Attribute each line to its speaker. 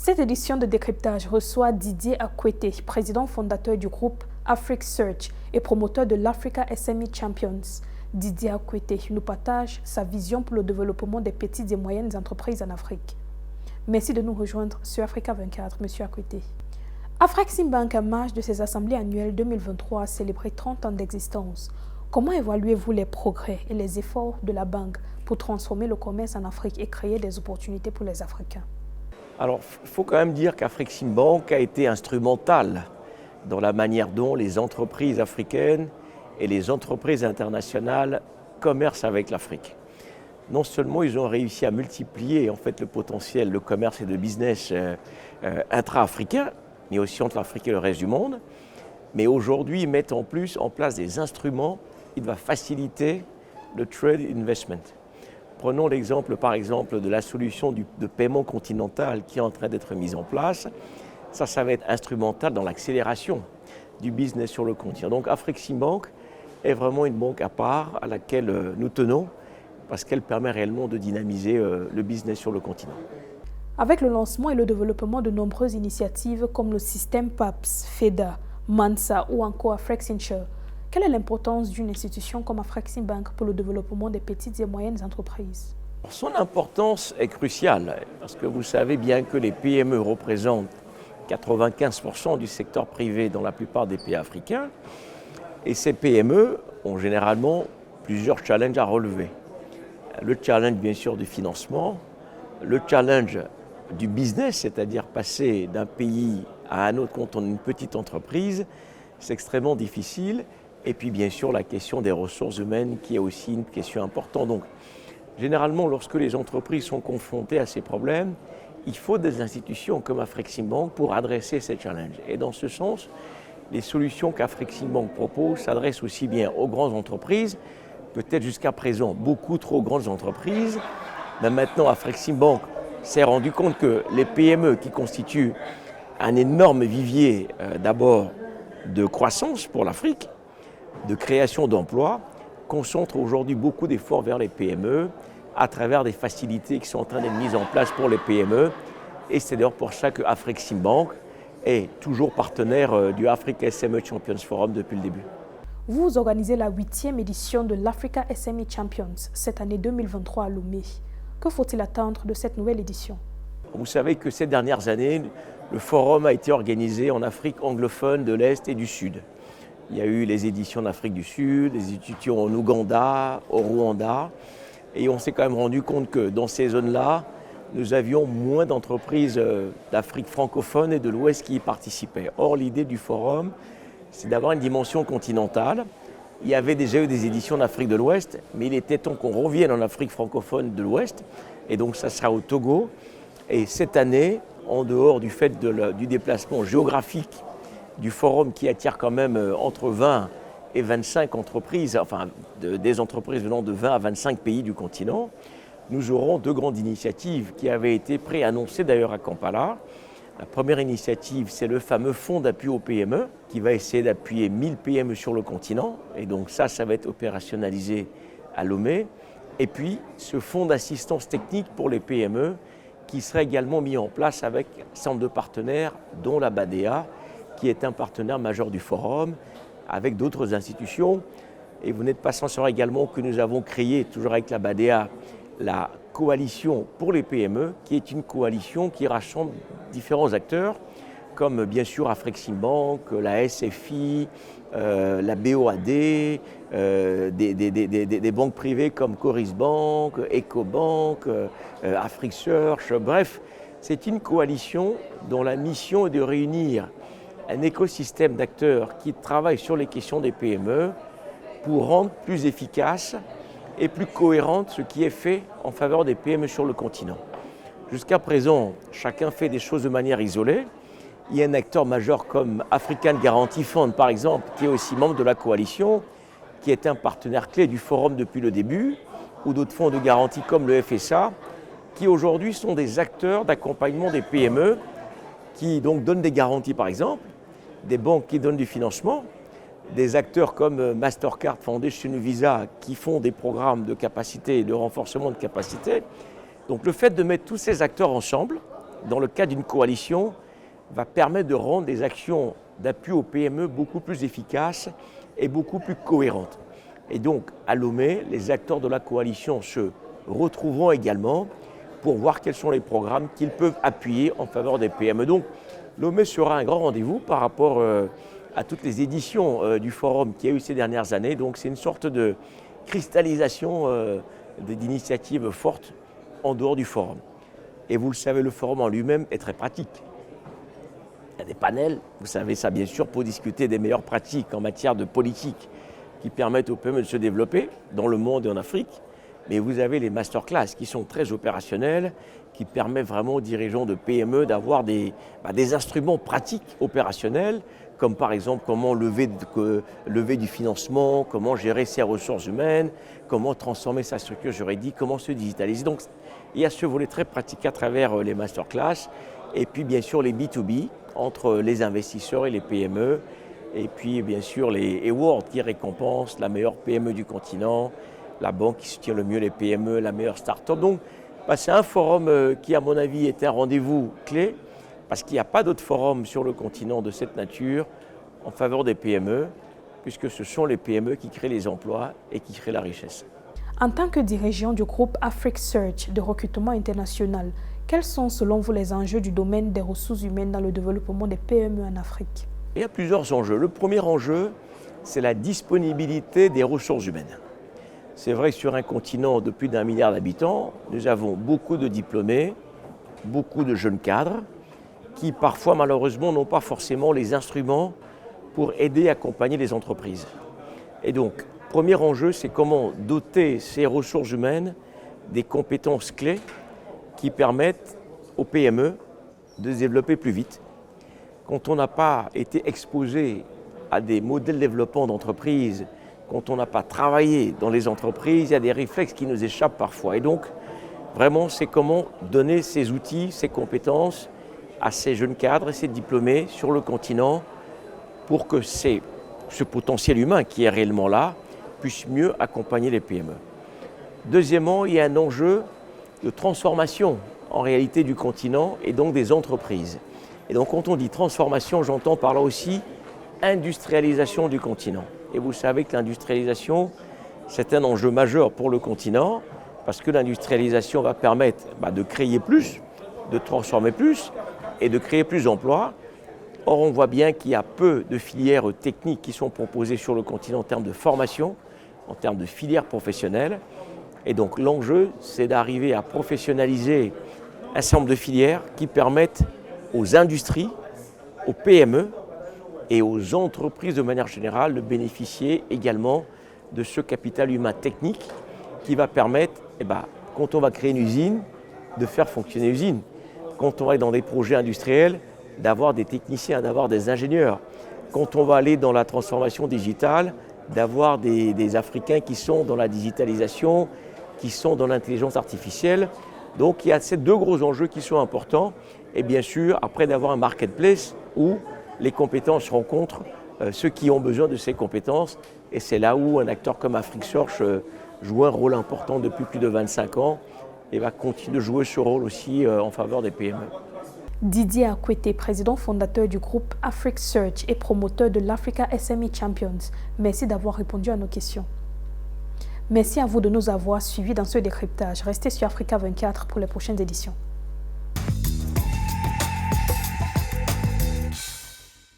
Speaker 1: Cette édition de décryptage reçoit Didier Akwete, président fondateur du groupe AfricSearch et promoteur de l'Africa SME Champions. Didier Akwete nous partage sa vision pour le développement des petites et moyennes entreprises en Afrique. Merci de nous rejoindre sur Africa 24, M. Akwete. Afreximbank, en marge de ses assemblées annuelles 2023, a célébré 30 ans d'existence. Comment évaluez-vous les progrès et les efforts de la banque pour transformer le commerce en Afrique et créer des opportunités pour les Africains?
Speaker 2: Alors, il faut quand même dire qu'Afreximbank a été instrumental dans la manière dont les entreprises africaines et les entreprises internationales commercent avec l'Afrique. Non seulement ils ont réussi à multiplier en fait, le potentiel de commerce et de business intra-africain, mais aussi entre l'Afrique et le reste du monde, mais aujourd'hui ils mettent en plus en place des instruments qui doivent faciliter le trade investment. Prenons l'exemple par exemple de la solution de paiement continental qui est en train d'être mise en place. Ça va être instrumental dans l'accélération du business sur le continent. Donc Afreximbank est vraiment une banque à part à laquelle nous tenons parce qu'elle permet réellement de dynamiser le business sur le continent.
Speaker 1: Avec le lancement et le développement de nombreuses initiatives comme le système PAPS, FEDA, MANSA ou encore Afrexinsure, quelle est l'importance d'une institution comme Afreximbank pour le développement des petites et moyennes entreprises?
Speaker 2: Son importance est cruciale parce que vous savez bien que les PME représentent 95% du secteur privé dans la plupart des pays africains et ces PME ont généralement plusieurs challenges à relever. Le challenge bien sûr du financement, le challenge du business, c'est-à-dire passer d'un pays à un autre quand on est une petite entreprise, c'est extrêmement difficile. Et puis bien sûr la question des ressources humaines qui est aussi une question importante. Donc généralement lorsque les entreprises sont confrontées à ces problèmes, il faut des institutions comme Afreximbank pour adresser ces challenges. Et dans ce sens, les solutions qu'Afreximbank propose s'adressent aussi bien aux grandes entreprises, peut-être jusqu'à présent beaucoup trop grandes entreprises, mais maintenant Afreximbank s'est rendu compte que les PME qui constituent un énorme vivier d'abord de croissance pour l'Afrique, de création d'emplois, concentrent aujourd'hui beaucoup d'efforts vers les PME à travers des facilités qui sont en train d'être mises en place pour les PME. Et c'est d'ailleurs pour ça que Afreximbank est toujours partenaire du Africa SME Champions Forum depuis le début.
Speaker 1: Vous organisez la 8e édition de l'Africa SME Champions cette année 2023 à Lomé. Que faut-il attendre de cette nouvelle édition?
Speaker 2: Vous savez que ces dernières années, le forum a été organisé en Afrique anglophone de l'Est et du Sud. Il y a eu les éditions d'Afrique du Sud, les éditions en Ouganda, au Rwanda. Et on s'est quand même rendu compte que dans ces zones-là, nous avions moins d'entreprises d'Afrique francophone et de l'Ouest qui y participaient. Or, l'idée du forum, c'est d'avoir une dimension continentale. Il y avait déjà eu des éditions d'Afrique de l'Ouest, mais il était temps qu'on revienne en Afrique francophone de l'Ouest. Et donc ça sera au Togo. Et cette année, en dehors du fait du déplacement géographique du forum qui attire quand même entre 20 et 25 entreprises, enfin des entreprises venant de 20 à 25 pays du continent, nous aurons deux grandes initiatives qui avaient été préannoncées d'ailleurs à Kampala. La première initiative, c'est le fameux fonds d'appui aux PME qui va essayer d'appuyer 1000 PME sur le continent. Et donc ça va être opérationnalisé à Lomé. Et puis ce fonds d'assistance technique pour les PME qui sera également mis en place avec un certain nombre de partenaires, dont la BADEA, qui est un partenaire majeur du forum, avec d'autres institutions. Et vous n'êtes pas sans savoir également que nous avons créé, toujours avec la BADEA, la coalition pour les PME, qui est une coalition qui rassemble différents acteurs, comme bien sûr Afreximbank, la SFI, la BOAD, des banques privées comme Coris Bank, Ecobank, Afrexsearch, bref, c'est une coalition dont la mission est de réunir un écosystème d'acteurs qui travaillent sur les questions des PME pour rendre plus efficace et plus cohérente ce qui est fait en faveur des PME sur le continent. Jusqu'à présent, chacun fait des choses de manière isolée. Il y a un acteur majeur comme African Guarantee Fund, par exemple, qui est aussi membre de la coalition, qui est un partenaire clé du forum depuis le début, ou d'autres fonds de garantie comme le FSA, qui aujourd'hui sont des acteurs d'accompagnement des PME, qui donc donnent des garanties, par exemple, des banques qui donnent du financement, des acteurs comme Mastercard Foundation Visa qui font des programmes de capacité et de renforcement de capacité. Donc le fait de mettre tous ces acteurs ensemble dans le cadre d'une coalition, va permettre de rendre des actions d'appui aux PME beaucoup plus efficaces et beaucoup plus cohérentes. Et donc, à Lomé, les acteurs de la coalition se retrouveront également pour voir quels sont les programmes qu'ils peuvent appuyer en faveur des PME. Donc, Lomé sera un grand rendez-vous par rapport à toutes les éditions du forum qu'il y a eu ces dernières années. Donc, c'est une sorte de cristallisation d'initiatives fortes en dehors du forum. Et vous le savez, le forum en lui-même est très pratique. Il y a des panels, vous savez ça bien sûr, pour discuter des meilleures pratiques en matière de politique qui permettent aux PME de se développer dans le monde et en Afrique. Mais vous avez les masterclass qui sont très opérationnels, qui permettent vraiment aux dirigeants de PME d'avoir des instruments pratiques opérationnels, comme par exemple comment lever du financement, comment gérer ses ressources humaines, comment transformer sa structure juridique, comment se digitaliser. Donc il y a ce volet très pratique à travers les masterclass, et puis bien sûr les B2B, entre les investisseurs et les PME, et puis bien sûr les awards qui récompensent la meilleure PME du continent, la banque qui soutient le mieux les PME, la meilleure start-up. Donc c'est un forum qui à mon avis est un rendez-vous clé, parce qu'il n'y a pas d'autre forum sur le continent de cette nature en faveur des PME, puisque ce sont les PME qui créent les emplois et qui créent la richesse.
Speaker 1: En tant que dirigeant du groupe Afrique Search de recrutement international, quels sont selon vous les enjeux du domaine des ressources humaines dans le développement des PME en Afrique?
Speaker 2: Il y a plusieurs enjeux. Le premier enjeu, c'est la disponibilité des ressources humaines. C'est vrai que sur un continent de plus d'1 milliard d'habitants, nous avons beaucoup de diplômés, beaucoup de jeunes cadres, qui parfois malheureusement n'ont pas forcément les instruments pour aider et accompagner les entreprises. Et donc, premier enjeu, c'est comment doter ces ressources humaines des compétences clés qui permettent aux PME de se développer plus vite. Quand on n'a pas été exposé à des modèles de développement d'entreprise, quand on n'a pas travaillé dans les entreprises, il y a des réflexes qui nous échappent parfois. Et donc, vraiment, c'est comment donner ces outils, ces compétences à ces jeunes cadres et ces diplômés sur le continent pour que ce potentiel humain qui est réellement là puisse mieux accompagner les PME. Deuxièmement, il y a un enjeu de transformation en réalité du continent et donc des entreprises. Et donc quand on dit transformation, j'entends par là aussi industrialisation du continent. Et vous savez que l'industrialisation, c'est un enjeu majeur pour le continent, parce que l'industrialisation va permettre de créer plus, de transformer plus et de créer plus d'emplois. Or, on voit bien qu'il y a peu de filières techniques qui sont proposées sur le continent en termes de formation, en termes de filières professionnelles. Et donc l'enjeu, c'est d'arriver à professionnaliser un certain nombre de filières qui permettent aux industries, aux PME et aux entreprises de manière générale de bénéficier également de ce capital humain technique qui va permettre, quand on va créer une usine, de faire fonctionner l'usine. Quand on va être dans des projets industriels, d'avoir des techniciens, d'avoir des ingénieurs. Quand on va aller dans la transformation digitale, d'avoir des Africains qui sont dans la digitalisation, qui sont dans l'intelligence artificielle. Donc il y a ces deux gros enjeux qui sont importants. Et bien sûr, après d'avoir un marketplace où les compétences rencontrent ceux qui ont besoin de ces compétences. Et c'est là où un acteur comme Afrique Search joue un rôle important depuis plus de 25 ans et va continuer de jouer ce rôle aussi en faveur des PME.
Speaker 1: Didier Akwete, président fondateur du groupe Afrique Search et promoteur de l'Africa SME Champions, merci d'avoir répondu à nos questions. Merci à vous de nous avoir suivis dans ce décryptage. Restez sur Africa 24 pour les prochaines éditions.